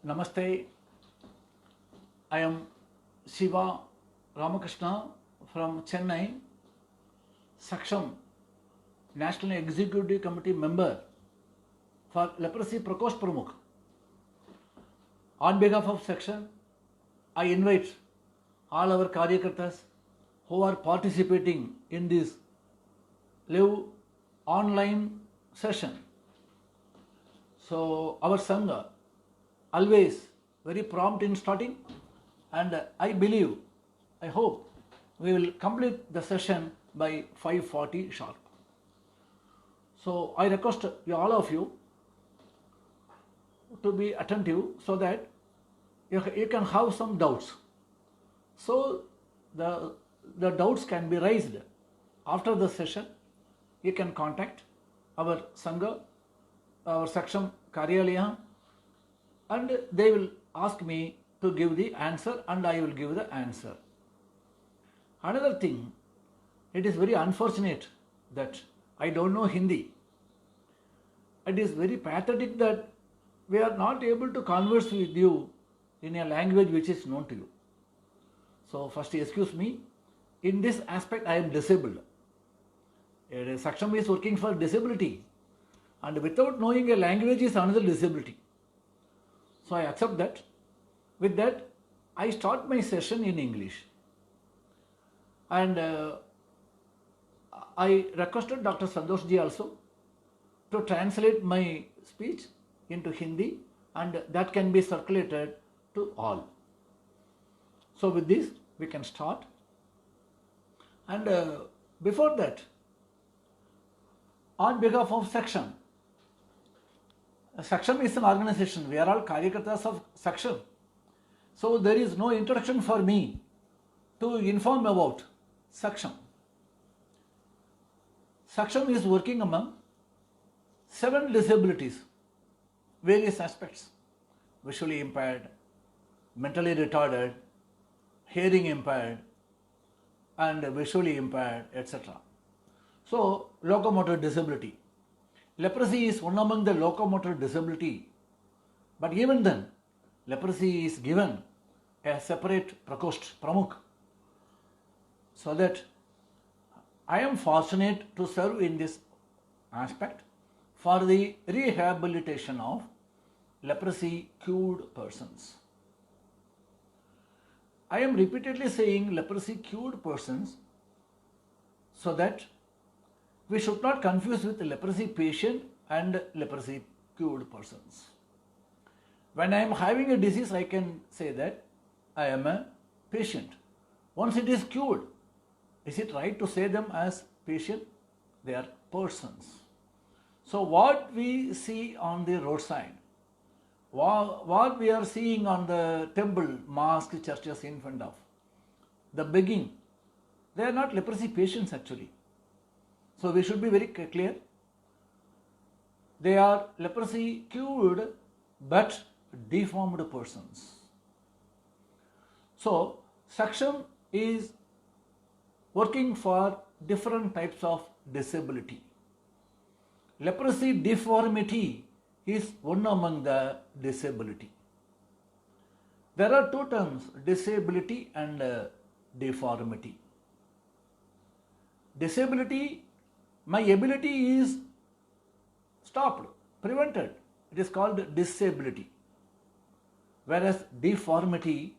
Namaste. I am Shiva Ramakrishna from Chennai, Saksham, National Executive Committee member for Leprosy Prakosh Pramukh. On behalf of Section, I invite all our Karyakartas who are participating in this live online session. So, our Sangha always very prompt in starting, and I believe, I hope we will complete the session by 5:40 sharp. So I request all of you to be attentive so that you can have some doubts. So the doubts can be raised after the session. You can contact our Sangha, our Saksham Karyalaya, and they will ask me to give the answer and I will give the answer. Another thing, it is very unfortunate that I don't know Hindi. It is very pathetic that we are not able to converse with you in a language which is known to you. So first excuse me, in this aspect I am disabled. Saksham is working for disability, and without knowing a language is another disability. So I accept that. With that, I start my session in English. And I requested Dr. Santosh ji also to translate my speech into Hindi, and that can be circulated to all. So with this, we can start. And before that, on behalf of Saksham, Saksham is an organization. We are all Karyakartas of Saksham. So there is no introduction for me to inform about Saksham. Saksham is working among 7 disabilities, various aspects: visually impaired, mentally retarded, hearing impaired, and visually impaired, etc. So, locomotor disability. Leprosy is one among the locomotor disability, but even then, leprosy is given a separate Prakosh Pramukh, so that I am fortunate to serve in this aspect for the rehabilitation of leprosy cured persons. I am repeatedly saying leprosy cured persons so that we should not confuse with leprosy patient and leprosy cured persons. When I am having a disease, I can say that I am a patient. Once it is cured, is it right to say them as patient? They are persons. So what we see on the roadside, what we are seeing on the temple, mosque, churches in front of, the begging, they are not leprosy patients actually. So we should be very clear. They are leprosy cured but deformed persons. So Saksham is working for different types of disability. Leprosy deformity is one among the disability. There are 2 terms, disability and deformity. Disability, my ability is stopped, prevented. It is called disability. Whereas deformity,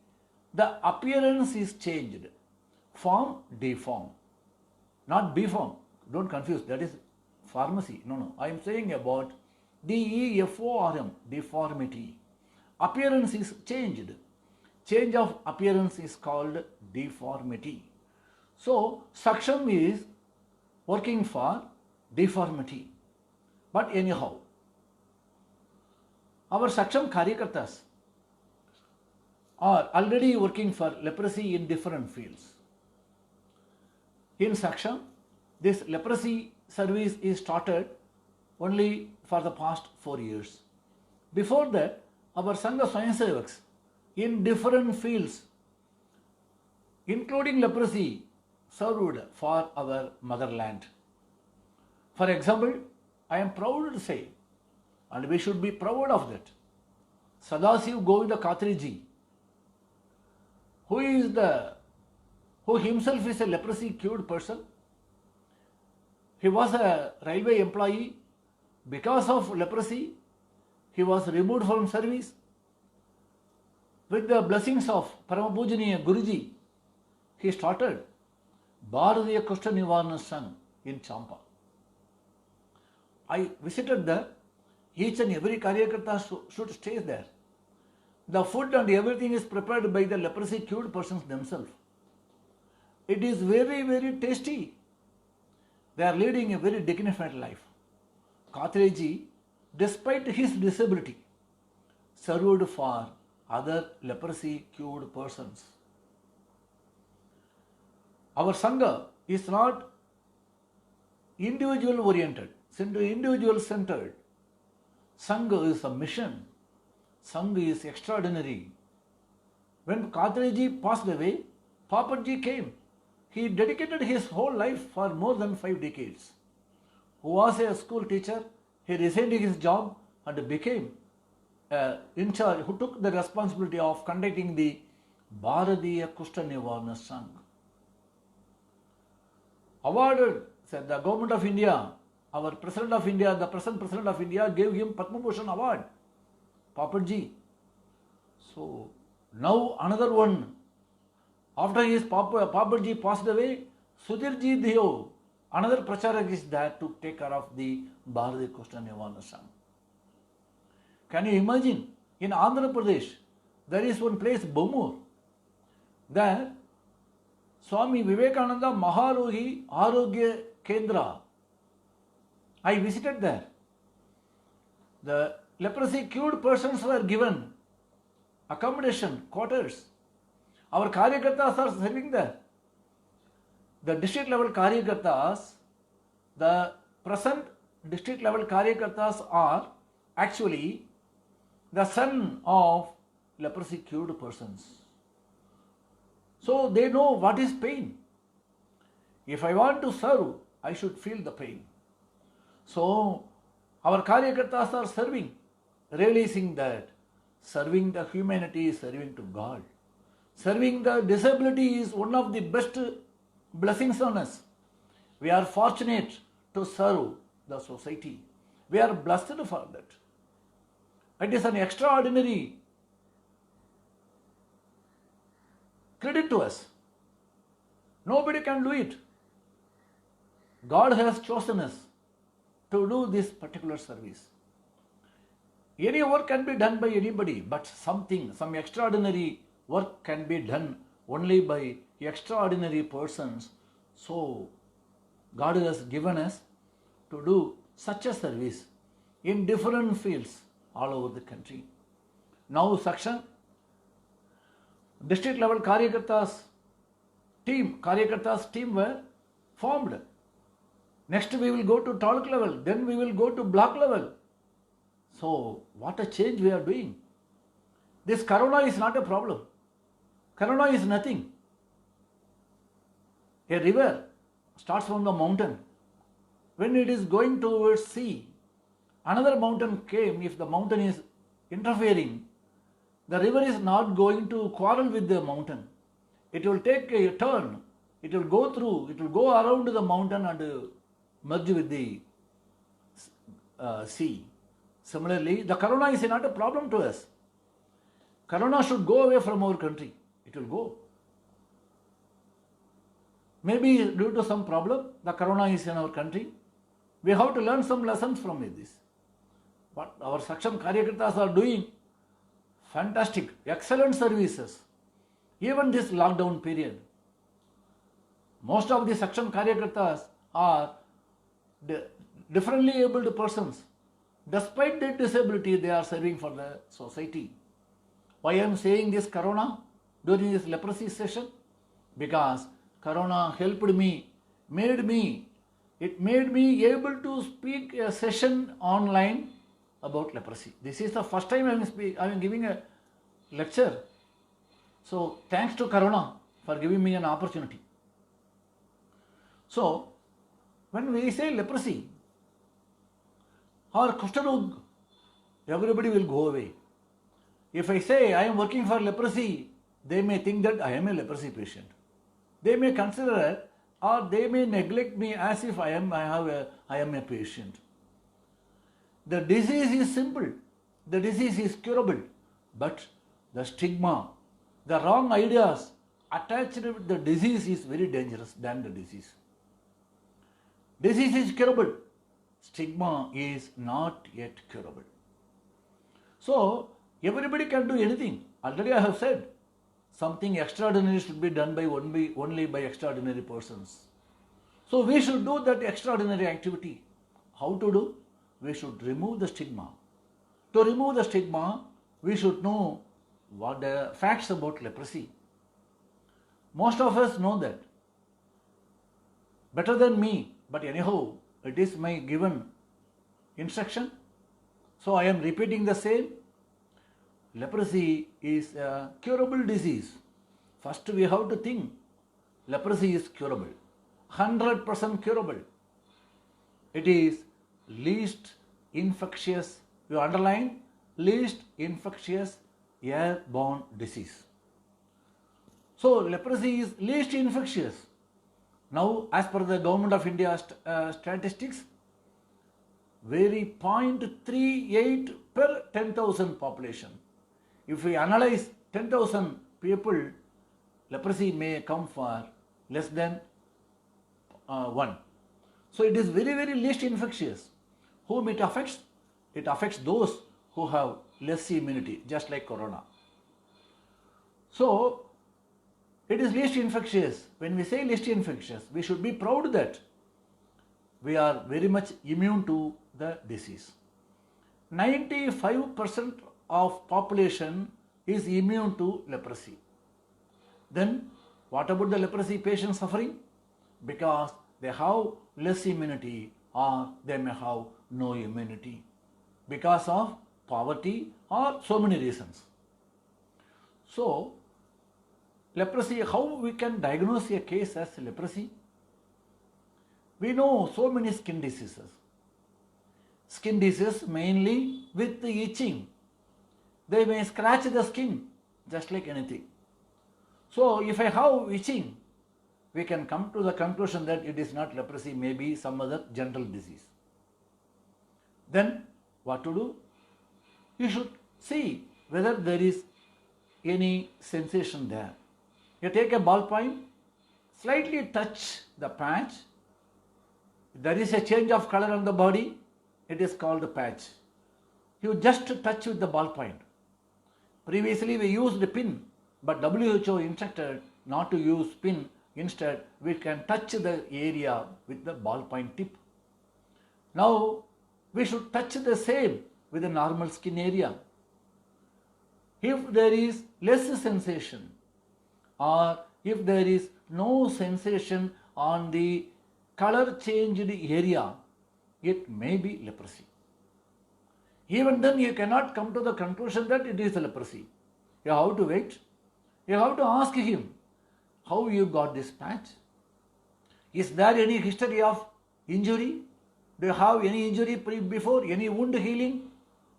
the appearance is changed. Form, deform. Not beform. Don't confuse. That is pharmacy. No. I am saying about DEFORM, deformity. Appearance is changed. Change of appearance is called deformity. So, Saksham is working for deformity. But anyhow, our Saksham Karyakartas are already working for leprosy in different fields. In Saksham, this leprosy service is started only for the past 4 years. Before that, our Sangha Swayamsevaks in different fields, including leprosy, served for our motherland. For example, I am proud to say, and we should be proud of that, Sadasiv Govinda Khatriji, who himself is a leprosy cured person. He was a railway employee. Because of leprosy, he was removed from service. With the blessings of Paramapujaniya Guruji, he started Bharatiya Kushta Nivarana Sangh in Champa. I visited there. Each and every Karyakarta should stay there. The food and everything is prepared by the leprosy cured persons themselves. It is very, very tasty. They are leading a very dignified life. Khatreji, despite his disability, served for other leprosy cured persons. Our Sangha is not individual oriented, individual centered. Sangha is a mission. Sangha is extraordinary. When Khatreji passed away, Paparji came. He dedicated his whole life for more than 5 decades. Who was a school teacher, he resigned his job and became in charge, who took the responsibility of conducting the Bharatiya Kushta Nivarana Sangh. Awarded, said the government of India, our President of India, the present President of India gave him Padma Bhushan Award, Paparji. So now another one. After his Paparji passed away, Sudhirji Dhiyo, another Pracharak is there to take care of the Bharatiya Kushta Nivarana Sangh. Can you imagine? In Andhra Pradesh, there is one place, Bomur. There, Swami Vivekananda Maharohi Arogya Kendra. I visited there. The leprosy cured persons were given accommodation, quarters. Our Karyakartas are serving there. The district level Karyakartas, the present district level Karyakartas are actually the son of leprosy cured persons. So they know what is pain. If I want to serve, I should feel the pain. So our Karyakartas are serving, realizing that serving the humanity is serving to God. Serving the disability is one of the best blessings on us. We are fortunate to serve the society. We are blessed for that. It is an extraordinary credit to us. Nobody can do it. God has chosen us to do this particular service. Any work can be done by anybody, but some extraordinary work can be done only by extraordinary persons. So, God has given us to do such a service in different fields all over the country. Now, section, district level Karyakartas team were formed. Next we will go to taluk level, then we will go to block level. So, what a change we are doing. This corona is not a problem. Corona is nothing. A river starts from the mountain. When it is going towards sea, another mountain came. If the mountain is interfering, the river is not going to quarrel with the mountain. It will take a turn. It will go around the mountain and merge with the sea. Similarly, the corona is not a problem to us. Corona should go away from our country. It will go. Maybe due to some problem, the corona is in our country. We have to learn some lessons from this. But our Saksham Karyakartas are doing fantastic, excellent services. Even this lockdown period, most of the Saksham Karyakartas are differently abled persons. Despite their disability, they are serving for the society. Why I am saying this corona during this leprosy session? Because corona helped me, made me able to speak a session online about leprosy. This is the first time I am giving a lecture. So thanks to corona for giving me an opportunity. So when we say leprosy or Kushtarog, everybody will go away. If I say I am working for leprosy, they may think that I am a leprosy patient. They may consider or they may neglect me as if I am a patient. The disease is simple. The disease is curable. But the stigma, the wrong ideas attached with the disease is very dangerous than the disease. Disease is curable. Stigma is not yet curable. So, everybody can do anything. Already I have said, something extraordinary should be done by only by extraordinary persons. So, we should do that extraordinary activity. How to do? We should remove the stigma. To remove the stigma, we should know what the facts about leprosy. Most of us know that. Better than me, but anyhow, it is my given instruction. So I am repeating the same. Leprosy is a curable disease. First we have to think leprosy is curable. 100% curable. It is least infectious, you underline, least infectious airborne disease. So leprosy is least infectious. Now, as per the Government of India statistics, very 0.38 per 10,000 population. If we analyze 10,000 people, leprosy may come for less than 1. So it is very, very least infectious. Whom it affects? It affects those who have less immunity, just like corona. So, it is least infectious. When we say least infectious, we should be proud that we are very much immune to the disease. 95% of population is immune to leprosy. Then, what about the leprosy patients suffering? Because they have less immunity or they may have no immunity because of poverty or so many reasons. So, leprosy, how we can diagnose a case as leprosy? We know so many skin diseases. Skin diseases mainly with the itching. They may scratch the skin just like anything. So, if I have itching, we can come to the conclusion that it is not leprosy, maybe some other general disease. Then, what to do? You should see whether there is any sensation there. You take a ballpoint, slightly touch the patch. There is a change of color on the body. It is called the patch. You just touch with the ballpoint. Previously we used the pin, but WHO instructed not to use pin. Instead, we can touch the area with the ballpoint tip. Now, we should touch the same with the normal skin area. If there is less sensation or if there is no sensation on the color changed area, it may be leprosy. Even then you cannot come to the conclusion that it is leprosy. You have to wait. You have to ask him, how you got this patch? Is there any history of injury? Do you have any injury before, any wound healing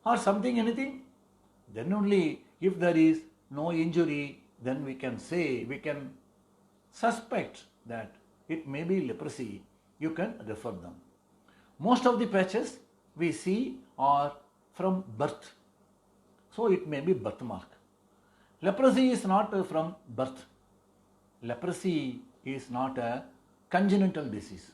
or something, anything? Then only if there is no injury, then we can say, we can suspect that it may be leprosy. You can refer them. Most of the patches we see are from birth. So it may be birthmark. Leprosy is not from birth. Leprosy is not a congenital disease.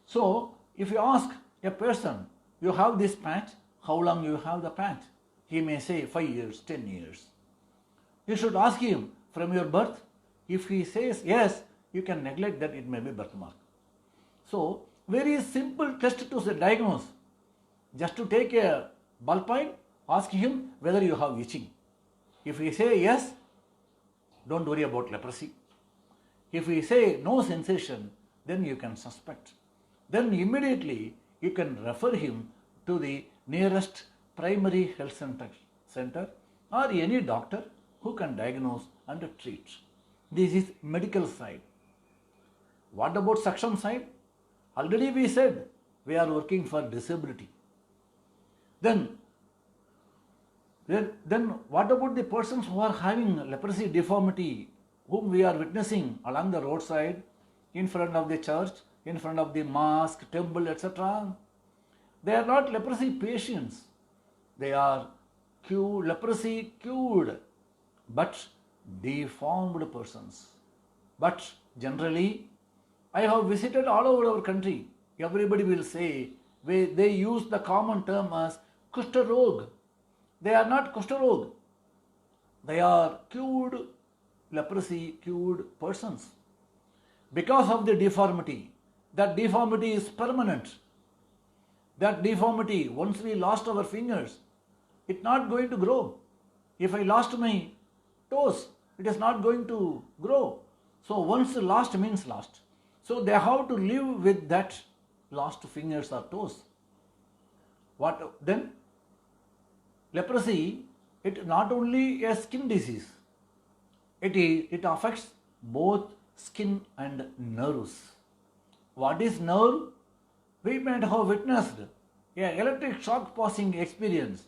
So, if you ask a person, you have this patch, how long you have the patch? He may say 5 years, 10 years. You should ask him from your birth. If he says yes, you can neglect that it may be birthmark. So, very simple test to diagnose. Just to take a ballpoint, ask him whether you have itching. If he say yes, don't worry about leprosy. If we say no sensation, then you can suspect. Then immediately you can refer him to the nearest primary health center or any doctor who can diagnose and treat. This is medical side. What about suction side? Already we said we are working for disability. Then Then what about the persons who are having leprosy deformity, whom we are witnessing along the roadside, in front of the church, in front of the mosque, temple, etc.? They are not leprosy patients. They are leprosy cured, but deformed persons. But generally, I have visited all over our country. Everybody will say, they use the common term as Kushtarog. They are not Kushtarog. They are cured, leprosy cured persons. Because of the deformity, that deformity is permanent. That deformity, once we lost our fingers, it's not going to grow. If I lost my toes, it is not going to grow. So once lost means lost. So they have to live with that lost fingers or toes. What then? Leprosy, it not only a skin disease, it affects both skin and nerves. What is nerve? We might have witnessed an electric shock passing experience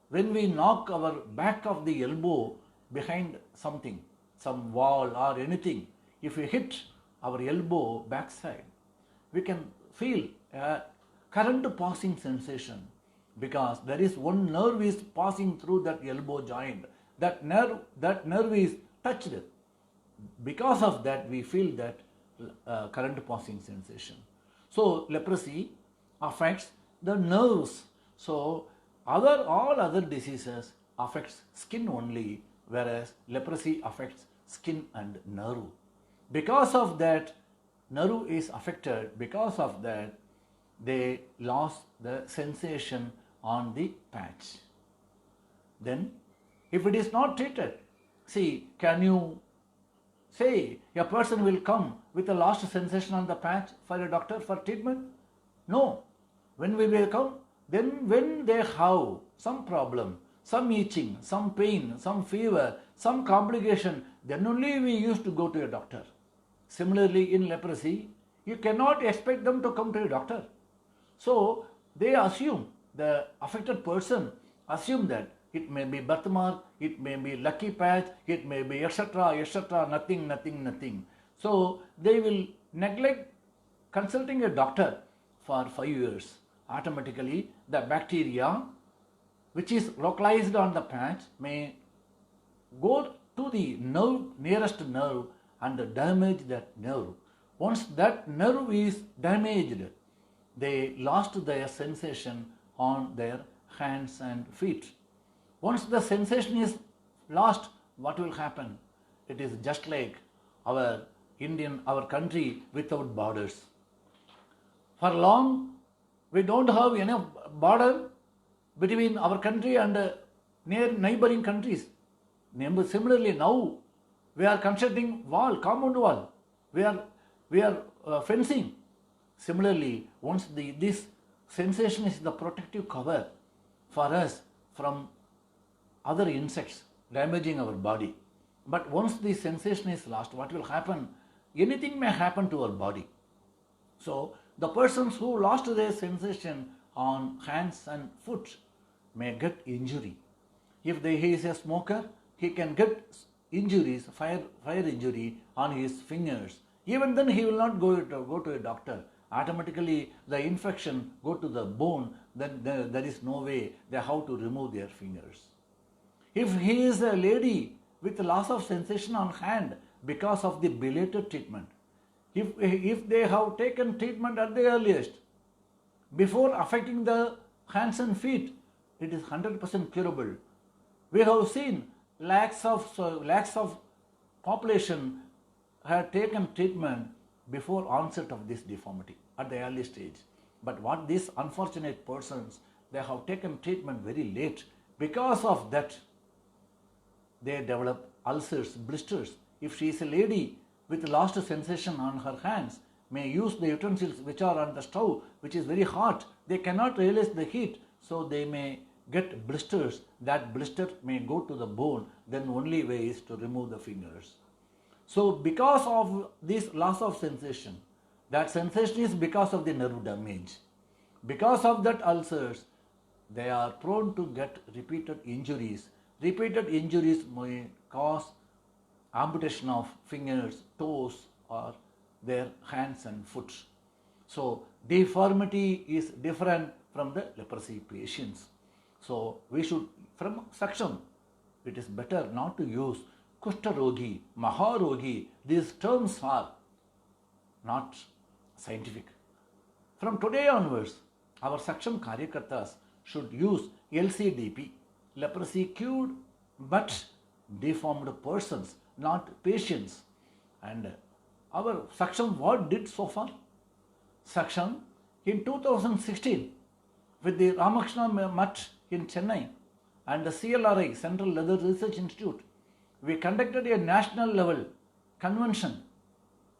when we knock our back of the elbow behind something, some wall or anything. If we hit our elbow backside, we can feel a current passing sensation, because there is one nerve is passing through that elbow joint. That nerve is touched. Because of that, we feel that current passing sensation. So leprosy affects the nerves. So all other diseases affects skin only, whereas leprosy affects skin and nerve. Because of that, nerve is affected. Because of that, they lost the sensation on the patch. Then, if it is not treated, see, can you say a person will come with a lost sensation on the patch for a doctor for treatment? No. When we will come, then when they have some problem, some itching, some pain, some fever, some complication, then only we used to go to a doctor. Similarly, in leprosy, you cannot expect them to come to a doctor. So they assume, the affected person assume that it may be birthmark, it may be lucky patch, it may be etc., nothing. So they will neglect consulting a doctor for 5 years. Automatically, the bacteria which is localized on the patch may go to the nerve, nearest nerve, and damage that nerve. Once that nerve is damaged, they lost their sensation on their hands and feet. Once the sensation is lost, what will happen? It is just like our country without borders. For long, we don't have enough border between our country and near neighboring countries. Similarly, now we are constructing compound wall. We are fencing. Similarly, once this sensation is the protective cover for us from other insects damaging our body. But once the sensation is lost, what will happen? Anything may happen to our body. So the persons who lost their sensation on hands and foot may get injury. If he is a smoker, he can get injuries, fire injury on his fingers. Even then he will not go to a doctor. Automatically the infection go to the bone, then there is no way, they have to remove their fingers. If he is a lady with loss of sensation on hand because of the belated treatment, if they have taken treatment at the earliest, before affecting the hands and feet, it is 100% curable. We have seen lakhs of population have taken treatment before onset of this deformity at the early stage. But what these unfortunate persons, they have taken treatment very late. Because of that, they develop ulcers, blisters. If she is a lady with lost sensation on her hands, may use the utensils which are on the stove, which is very hot, they cannot realize the heat, so they may get blisters. That blister may go to the bone, then only way is to remove the fingers. So because of this loss of sensation, that sensation is because of the nerve damage. Because of that ulcers, they are prone to get repeated injuries. Repeated injuries may cause amputation of fingers, toes, or their hands and foot. So deformity is different from the leprosy patients. So we should, from Saksham, it is better not to use Kushtarogi, Maharogi. These terms are not scientific. From today onwards, our Saksham Karyakartas should use LCDP, leprosy cured but deformed persons, not patients. And our Saksham what did so far? Saksham in 2016 with the Ramakrishna Mutt in Chennai and the CLRI, Central Leather Research Institute, we conducted a national level convention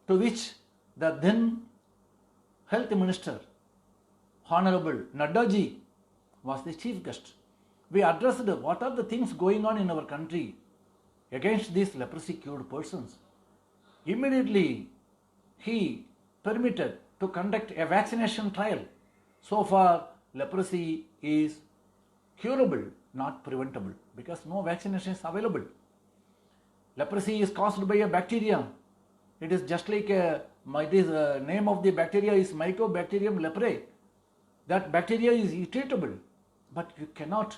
to which the then Health Minister, Honorable Naddaji, was the chief guest. We addressed what are the things going on in our country against these leprosy cured persons. Immediately, he permitted to conduct a vaccination trial. So far, leprosy is curable, not preventable, because no vaccination is available. Leprosy is caused by a bacteria. It is just like name of the bacteria is Mycobacterium leprae. That bacteria is treatable, but you cannot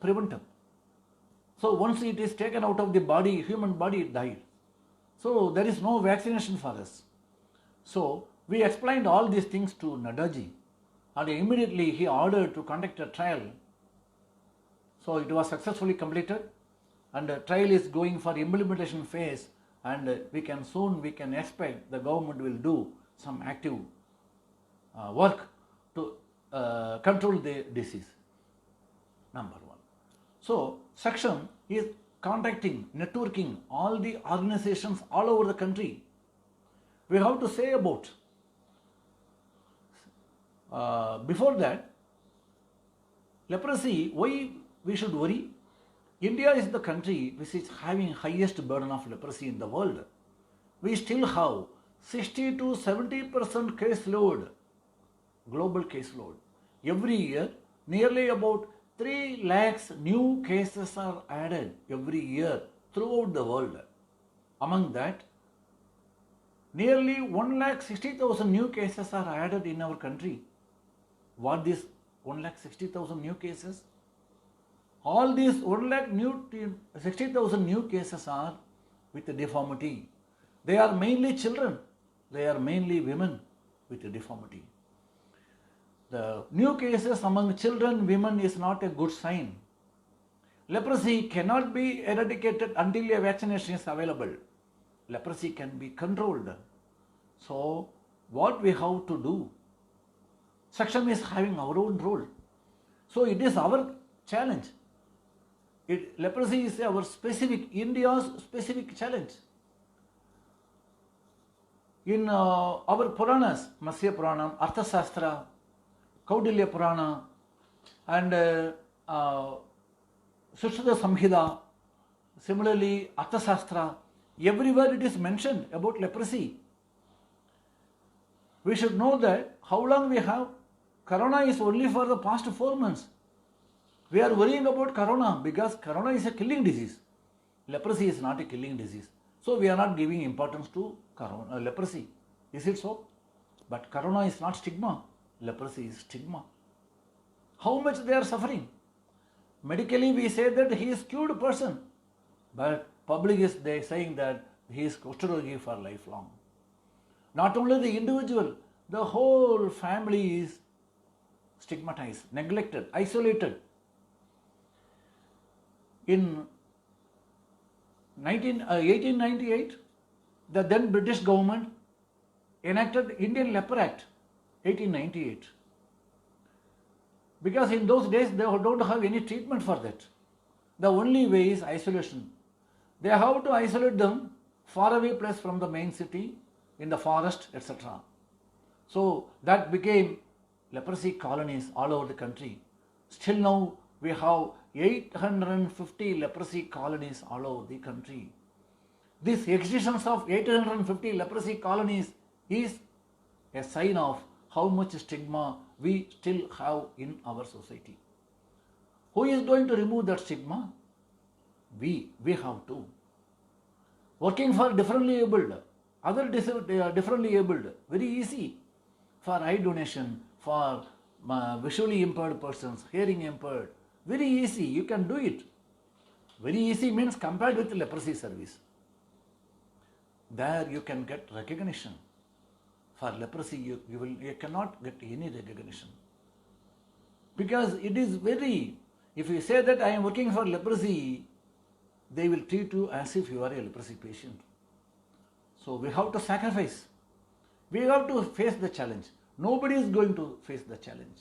prevent it. So once it is taken out of the body, human body, it died. So there is no vaccination for us. So we explained all these things to Naddaji, and immediately he ordered to conduct a trial. So it was successfully completed, and the trial is going for implementation phase, and we can expect the government will do some active work to control the disease. Number one. So Saksham is contacting, networking all the organizations all over the country. We have to say about, before that, leprosy, why we should worry? India is the country which is having highest burden of leprosy in the world. We still have 60 to 70% caseload, global caseload. Every year, nearly about 3 lakhs new cases are added every year throughout the world. Among that, nearly 1,60,000 new cases are added in our country. What is 1,60,000 new cases? All these 1,60,000 new cases are with a deformity. They are mainly children. They are mainly women with a deformity. The new cases among children, women is not a good sign. Leprosy cannot be eradicated until a vaccination is available. Leprosy can be controlled. So, what we have to do? Saksham is having our own role. So, it is our challenge. Leprosy is our India's specific challenge. In our Puranas, Matsya Puranam, Arthashastra, Kaudilya Purana, and Sushruta Samhita, similarly Arthashastra, everywhere it is mentioned about leprosy. We should know that how long we have. Corona is only for the past 4 months. We are worrying about corona because corona is a killing disease. Leprosy is not a killing disease. So we are not giving importance to leprosy. Is it so? But corona is not stigma. Leprosy is stigma. How much they are suffering? Medically we say that he is cured person. But public is saying that he is Kushtarogi for lifelong. Not only the individual, the whole family is stigmatized, neglected, isolated. In 1898, the then British government enacted Indian Leper Act, 1898. Because in those days, they don't have any treatment for that. The only way is isolation. They have to isolate them far away place from the main city, in the forest, etc. So that became leprosy colonies all over the country. Still now we have 850 leprosy colonies all over the country. This existence of 850 leprosy colonies is a sign of how much stigma we still have in our society. Who is going to remove that stigma? We have to. Working for differently abled, differently abled, very easy. For eye donation, for visually impaired persons, hearing impaired, very easy, you can do it. Very easy means compared with leprosy service. There you can get recognition. For leprosy, you cannot get any recognition. Because it is very, if you say that I am working for leprosy, they will treat you as if you are a leprosy patient. So we have to sacrifice. We have to face the challenge. Nobody is going to face the challenge.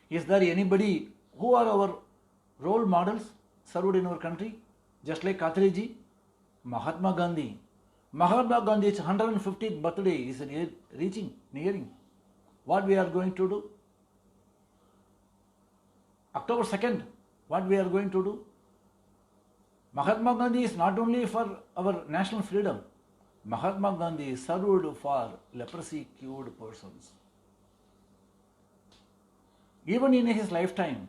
Is there anybody who are our role models served in our country? Just like Khatreji, Mahatma Gandhi. Mahatma Gandhi's 150th birthday is nearing. What we are going to do? October 2nd, what we are going to do? Mahatma Gandhi is not only for our national freedom. Mahatma Gandhi served for leprosy cured persons. Even in his lifetime,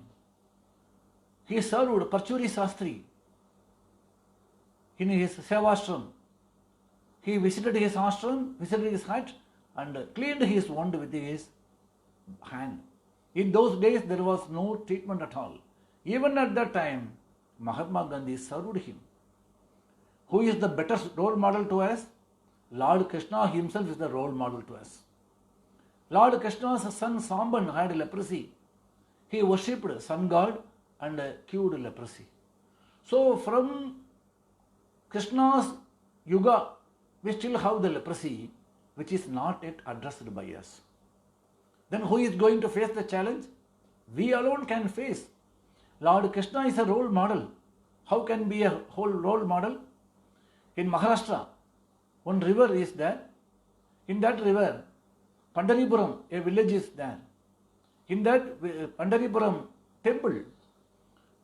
he served Parchuri Sastri in his Sevashram. He visited his ashram, visited his hut and cleaned his wound with his hand. In those days, there was no treatment at all. Even at that time, Mahatma Gandhi served him. Who is the better role model to us? Lord Krishna himself is the role model to us. Lord Krishna's son Samban had leprosy. He worshipped sun god and cured leprosy. So from Krishna's yuga, we still have the leprosy which is not yet addressed by us. Then who is going to face the challenge? We alone can face. Lord Krishna is a role model. How can be a whole role model? In Maharashtra, one river is there. In that river, Pandaripuram, a village is there. In that Pandaripuram temple,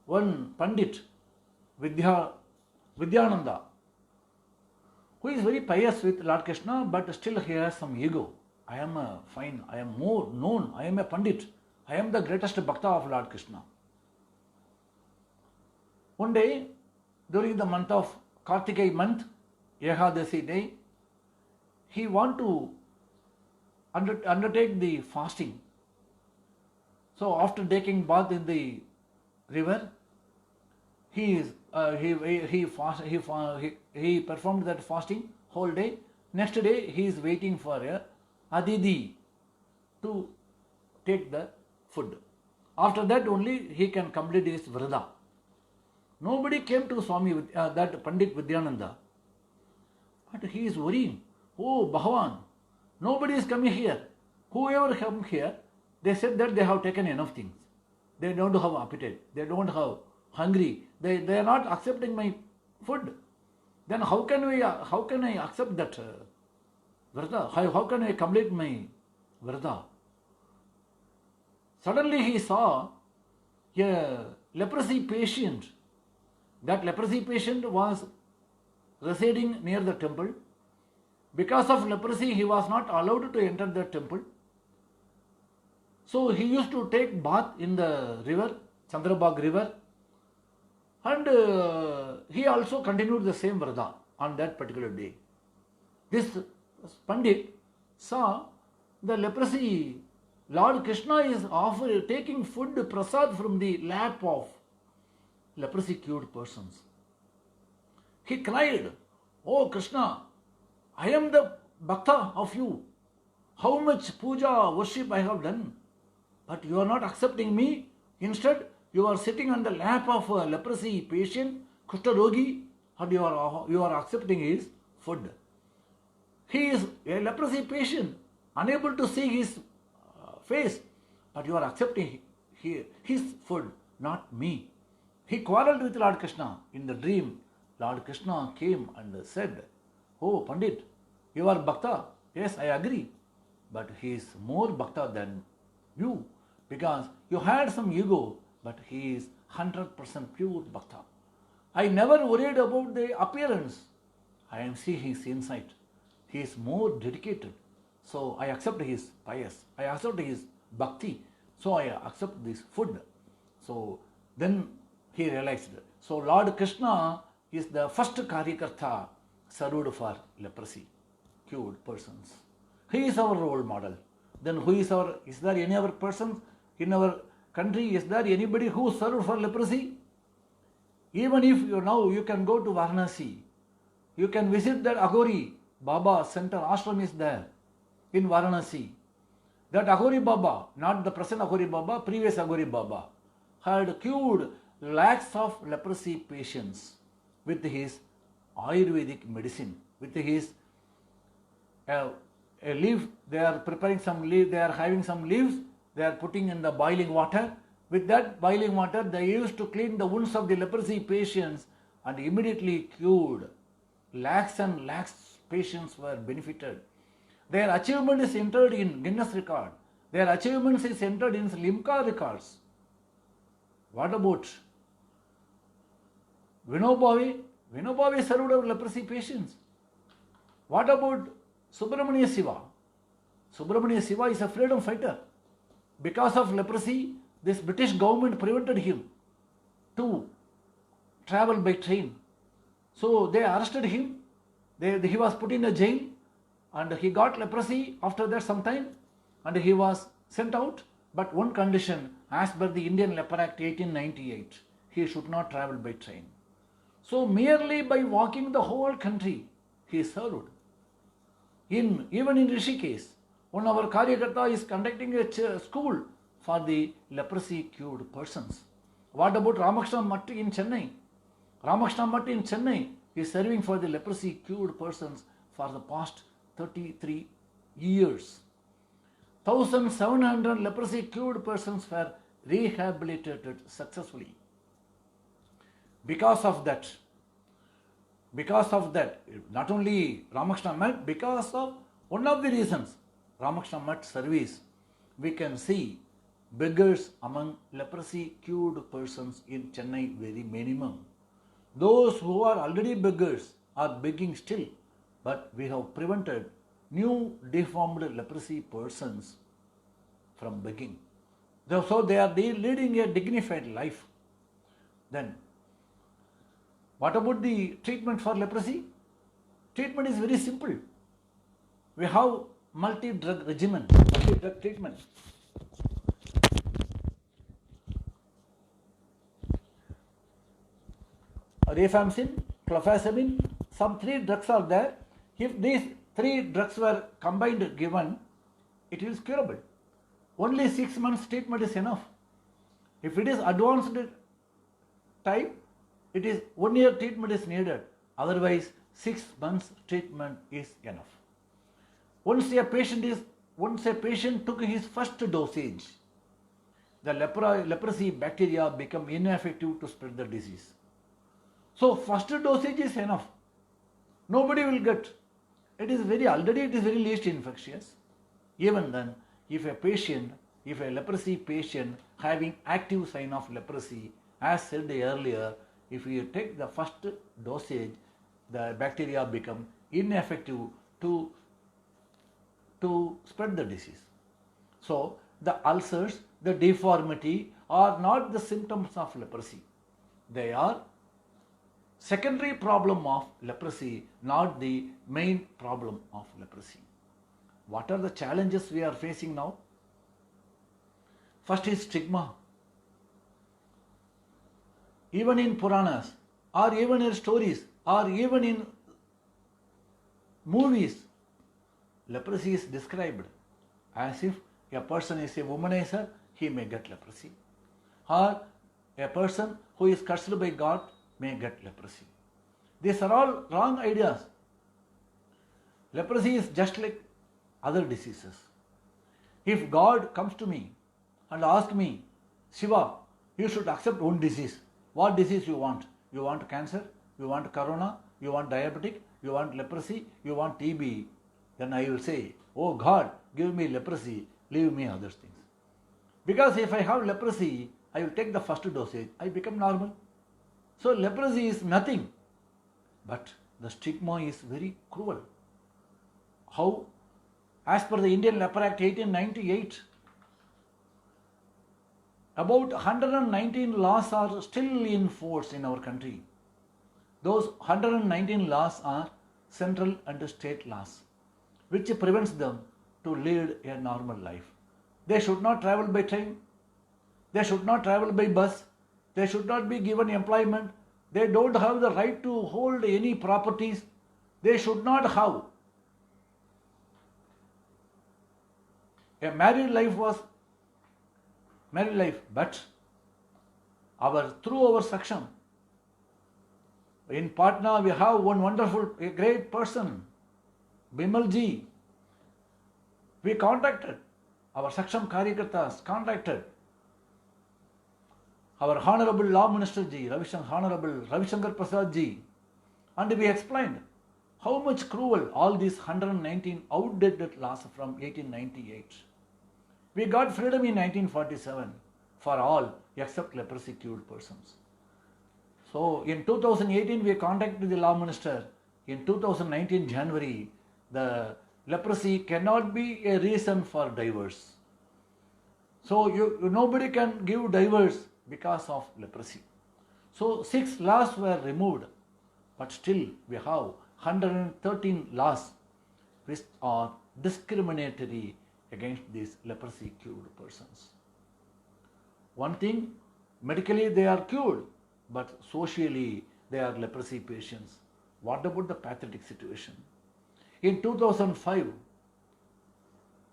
one Pandit, Vidyananda, who is very pious with Lord Krishna, but still he has some ego. I am I am more known, I am a Pandit, I am the greatest Bhakta of Lord Krishna. One day, during the month of Kartikay month, Ekadasi day, he want to undertake the fasting. So after taking bath in the river, he performed that fasting whole day. Next day he is waiting for a Adidi to take the food. After that only he can complete his vrada. Nobody came to Swami, that Pandit Vidyananda. But he is worrying. Oh, Bhagavan, nobody is coming here. Whoever come here, they said that they have taken enough things. They don't have appetite. They don't have hungry. They are not accepting my food. Then how can I accept that vrata? How can I complete my vrata? Suddenly he saw a leprosy patient. That leprosy patient was residing near the temple. Because of leprosy, he was not allowed to enter the temple. So he used to take bath in the river, Chandrabag river, and he also continued the same vrata on that particular day. This Pandit saw the leprosy. Lord Krishna is taking food prasad from the lap of leprosy cured persons. He cried, "Oh Krishna, I am the Bhakta of you. How much puja, worship I have done. But you are not accepting me. Instead, you are sitting on the lap of a leprosy patient, Kushtarogi, and you are accepting his food. He is a leprosy patient, unable to see his face, but you are accepting his food, not me." He quarreled with Lord Krishna. In the dream, Lord Krishna came and said, "Oh Pandit, you are Bhakta. Yes, I agree. But he is more Bhakta than you, because you had some ego, but he is 100% pure Bhakta. I never worried about the appearance. I am seeing his insight. He is more dedicated. So I accept his pious, I accept his bhakti, so I accept this food. So then he realized. So Lord Krishna is the first Karyakarta served for leprosy, cured persons. He is our role model. Then who is is there any other person in our country? Is there anybody who served for leprosy? Even if you can go to Varanasi, you can visit that Aghori Baba center, ashram is there in Varanasi. That Aghori Baba, not the present Aghori Baba, previous Aghori Baba, had cured lakhs of leprosy patients with his Ayurvedic medicine, with his a leaf, they are preparing some leaf, they are having some leaves, they are putting in the boiling water. With that boiling water, they used to clean the wounds of the leprosy patients and immediately cured. Lakhs and lakhs patients were benefited. Their achievement is entered in Guinness record. Their achievements is entered in Limca records. What about Vinoba? Vinoba served our leprosy patients. What about Subramania Shiva? Subramania Shiva is a freedom fighter. Because of leprosy, this British government prevented him to travel by train. So they arrested him. He was put in a jail and he got leprosy after that some time and he was sent out. But one condition, as per the Indian Leper Act 1898, he should not travel by train. So merely by walking the whole country, he served. Even in Rishikesh, one of our Karyakarta is conducting a school for the leprosy cured persons. What about Ramakrishna Mutt in Chennai? Ramakrishna Mutt in Chennai is serving for the leprosy cured persons for the past 33 years. 1,700 leprosy cured persons were rehabilitated successfully. Because of that, not only Ramakrishna Mutt, because of one of the reasons, Ramakrishna Mutt service, we can see beggars among leprosy cured persons in Chennai very minimum. Those who are already beggars are begging still, but we have prevented new deformed leprosy persons from begging. So they are leading a dignified life. Then, what about the treatment for leprosy? Treatment is very simple. We have multi-drug regimen, multi-drug treatment. Rifampicin, clofazimine, some 3 drugs are there. If these 3 drugs were combined given, it is curable. Only 6 months treatment is enough. If it is advanced type, it is 1 year treatment is needed. Otherwise, 6 months treatment is enough. Once a patient took his first dosage, the leprosy bacteria become ineffective to spread the disease. So first dosage is enough. Nobody will get. It is very least infectious. Even then, if a leprosy patient having active sign of leprosy, as said earlier, if you take the first dosage, the bacteria become ineffective to spread the disease. So the ulcers, the deformity are not the symptoms of leprosy. They are secondary problem of leprosy, not the main problem of leprosy. What are the challenges we are facing now? First is stigma. Even in Puranas, or even in stories, or even in movies, leprosy is described as if a person is a womanizer, he may get leprosy. Or a person who is cursed by God may get leprosy. These are all wrong ideas. Leprosy is just like other diseases. If God comes to me and asks me, Shiva, you should accept one disease. What disease you want? You want cancer? You want corona? You want diabetic? You want leprosy? You want TB? Then I will say, oh God, give me leprosy, leave me other things. Because if I have leprosy, I will take the first dosage, I become normal. So leprosy is nothing. But the stigma is very cruel. How As per the Indian Leper Act 1898, about 119 laws are still in force in our country. Those 119 laws are central and state laws, which prevents them to lead a normal life. They should not travel by train. They should not travel by bus. They should not be given employment. They don't have the right to hold any properties. They should not have. A married life, but through our section, in Patna we have one wonderful, a great person, Bimal ji. We contacted, our section Karyakartas contacted our Honorable Law Minister ji, Honorable Ravishankar Prasad ji, and we explained how much cruel all these 119 outdated laws from 1898. We got freedom in 1947 for all except leprosy cured persons. So in 2018 we contacted the Law Minister. In 2019 January, the leprosy cannot be a reason for divorce. So nobody can give divorce because of leprosy. So 6 laws were removed, but still we have 113 laws which are discriminatory against these leprosy cured persons. One thing, medically they are cured, but socially they are leprosy patients. What about the pathetic situation? In 2005,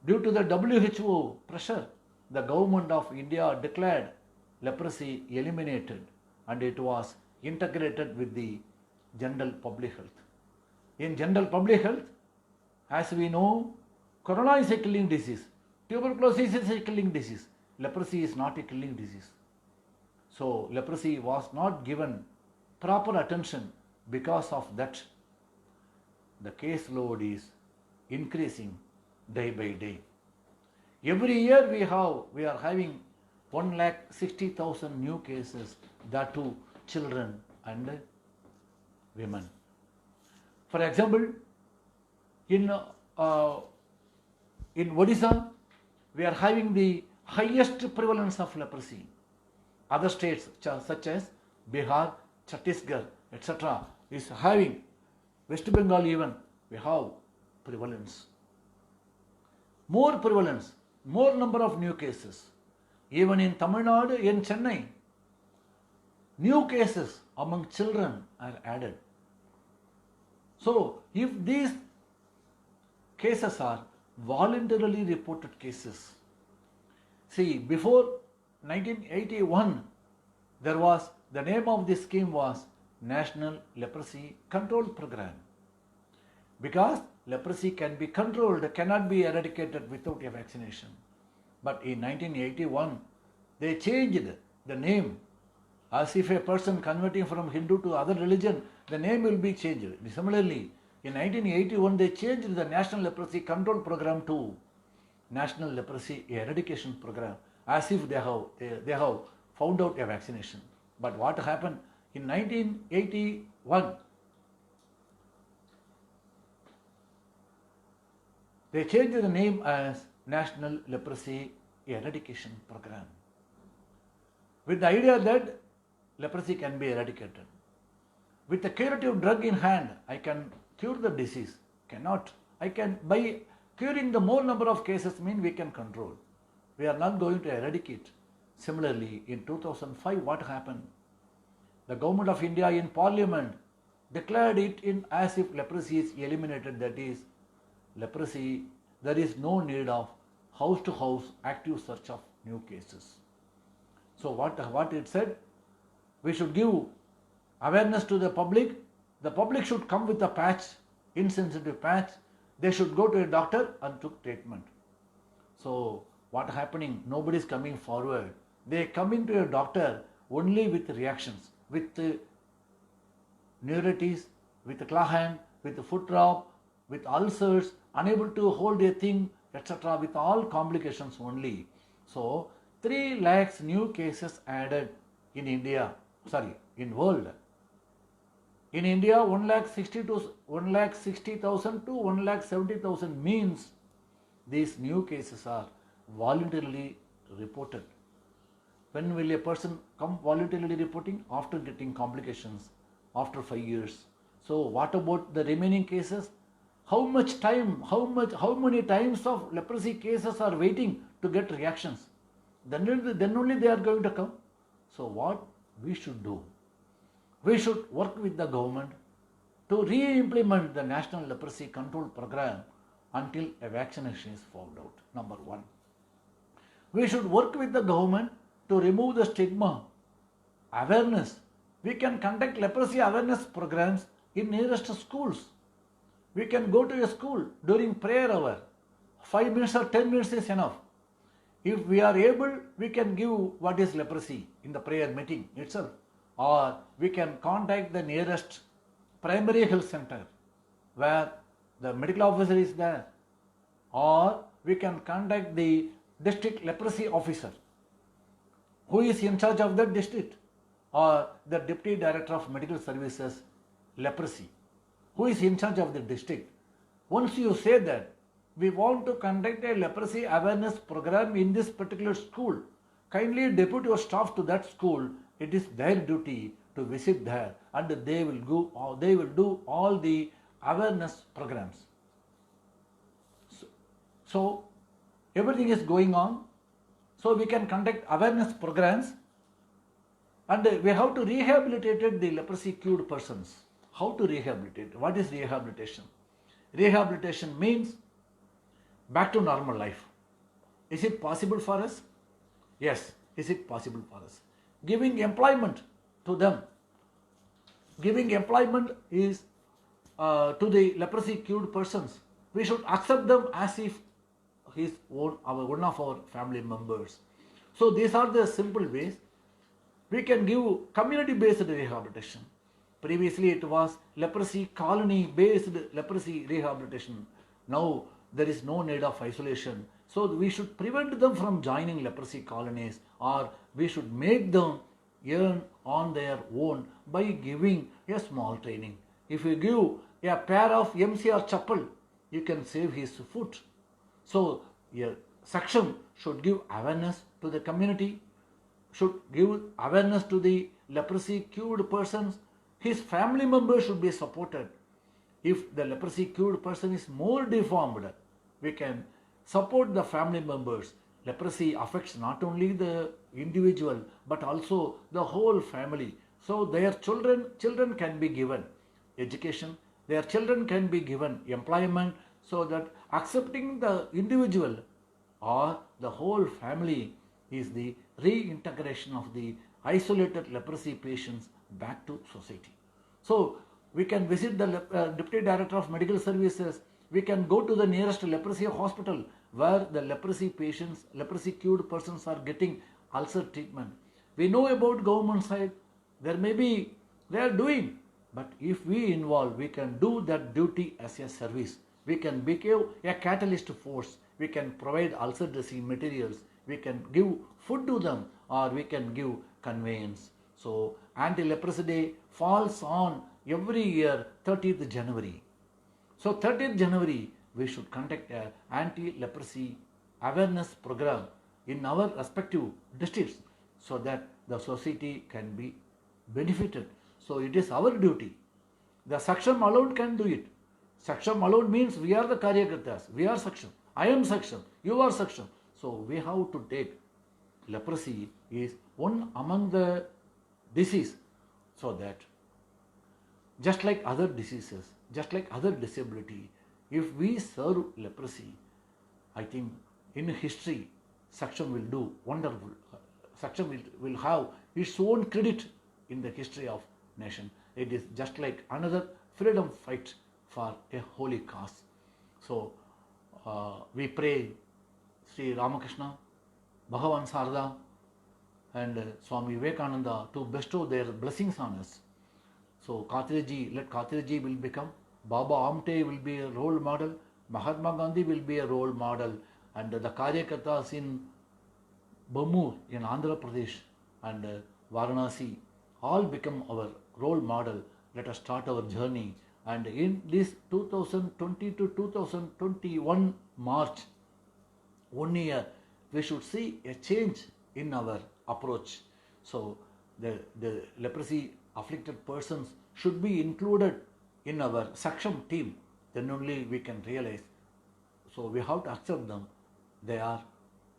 due to the WHO pressure, the government of India declared leprosy eliminated and it was integrated with the general public health. In general public health, as we know, corona is a killing disease, tuberculosis is a killing disease, leprosy is not a killing disease. So leprosy was not given proper attention. Because of that, the caseload is increasing day by day. Every year we are having 1,60,000 new cases, that too children and women. For example, in Odisha, we are having the highest prevalence of leprosy. Other states such as Bihar, Chhattisgarh, etc. is having, West Bengal even, we have prevalence. More prevalence, more number of new cases. Even in Tamil Nadu, in Chennai, new cases among children are added. So, if these cases are voluntarily reported cases, see, before 1981, the name of this scheme was National Leprosy Control Program. Because leprosy can be controlled, cannot be eradicated without a vaccination. But in 1981, they changed the name. As if a person converting from Hindu to other religion, the name will be changed. Similarly, in 1981, they changed the National Leprosy Control Program to National Leprosy Eradication Program, as if they have found out a vaccination. But what happened in 1981? They changed the name as National Leprosy Eradication Program, with the idea that leprosy can be eradicated. With a curative drug in hand, I can cure the disease. Cannot. By curing the more number of cases we can control. We are not going to eradicate. Similarly, in 2005, what happened? The government of India in Parliament declared it as if leprosy is eliminated. That is, leprosy, there is no need of house to house active search of new cases. So what it said? We should give awareness to the public. The public should come with a patch, insensitive patch. They should go to a doctor and took treatment. So what happening? Nobody is coming forward. They come into a doctor only with reactions, with neuritis, with claw hand, with foot rub, with ulcers, unable to hold a thing, etc. with all complications only. So 3 lakhs new cases added in India, in world. In India, 1,60,000 to 1,70,000 means these new cases are voluntarily reported. When will a person come voluntarily reporting? After getting complications, after 5 years. So what about the remaining cases? How much time, how many times of leprosy cases are waiting to get reactions? Then only they are going to come. So what we should do? We should work with the government to re-implement the National Leprosy Control Program until a vaccination is found out. Number one. We should work with the government to remove the stigma, awareness. We can conduct leprosy awareness programs in nearest schools. We can go to a school during prayer hour. 5 minutes or 10 minutes is enough. If we are able, we can give what is leprosy in the prayer meeting itself. Or we can contact the nearest primary health center where the medical officer is there. Or we can contact the district leprosy officer who is in charge of that district, or the deputy director of medical services leprosy who is in charge of the district. Once you say that we want to conduct a leprosy awareness program in this particular school, kindly depute your staff to that school. It is their duty to visit there, and they will do all the awareness programs. So everything is going on. So we can conduct awareness programs, and we have to rehabilitate the leprosy cured persons. How to rehabilitate? What is rehabilitation? Rehabilitation means back to normal life. Is it possible for us? Yes. Is it possible for us? Giving employment to them. Giving employment is to the leprosy cured persons. We should accept them as if one of our family members. So these are the simple ways. We can give community-based rehabilitation. Previously it was leprosy colony-based leprosy rehabilitation. Now there is no need of isolation. So we should prevent them from joining leprosy colonies, or we should make them earn on their own by giving a small training. If you give a pair of MCR chappal, you can save his foot. So a section should give awareness to the community, should give awareness to the leprosy cured persons. His family members should be supported. If the leprosy cured person is more deformed, we can support the family members. Leprosy affects not only the individual but also the whole family. So their children can be given education, their children can be given employment, so that accepting the individual or the whole family is the reintegration of the isolated leprosy patients back to society. So we can visit the Deputy Director of Medical Services. We can go to the nearest leprosy hospital where the leprosy patients, leprosy cured persons are getting ulcer treatment. We know about government side, they are doing, but if we involve, we can do that duty as a service. We can become a catalyst force. We can provide ulcer dressing materials. We can give food to them, or we can give conveyance. So Anti-Leprosy Day falls on every year 30th January. So 30th January we should conduct an anti-leprosy awareness program in our respective districts so that the society can be benefited. So it is our duty. The Saksham alone can do it. Saksham alone means we are the Karyakartas. We are Saksham. I am Saksham. You are Saksham. So we have to take leprosy is one among the disease, so that just like other diseases, just like other disability, if we serve leprosy, I think in history Saksham will do wonderful. Saksham will have its own credit in the history of nation. It is just like another freedom fight for a holy cause. So we pray Sri Ramakrishna, Bhagavan Sarada and Swami Vivekananda to bestow their blessings on us. So Katreji, let Katreji will become, Baba Amte will be a role model, Mahatma Gandhi will be a role model, and the Karyakartas in Bamur in Andhra Pradesh and Varanasi all become our role model. Let us start our journey, and in this 2020 to 2021 March, 1 year, we should see a change in our approach. So the leprosy afflicted persons should be included in our Saksham team. Then only we can realize. So we have to accept them. They are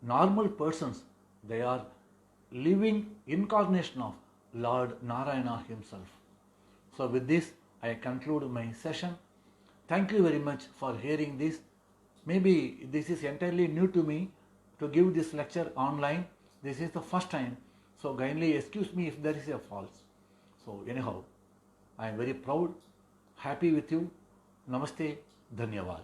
normal persons. They are living incarnation of Lord Narayana himself. So with this, I conclude my session. Thank you very much for hearing this. Maybe this is entirely new to me to give this lecture online. This is the first time. So kindly excuse me if there is a fault. So anyhow, I am very proud, happy with you. Namaste, Dhanyavad.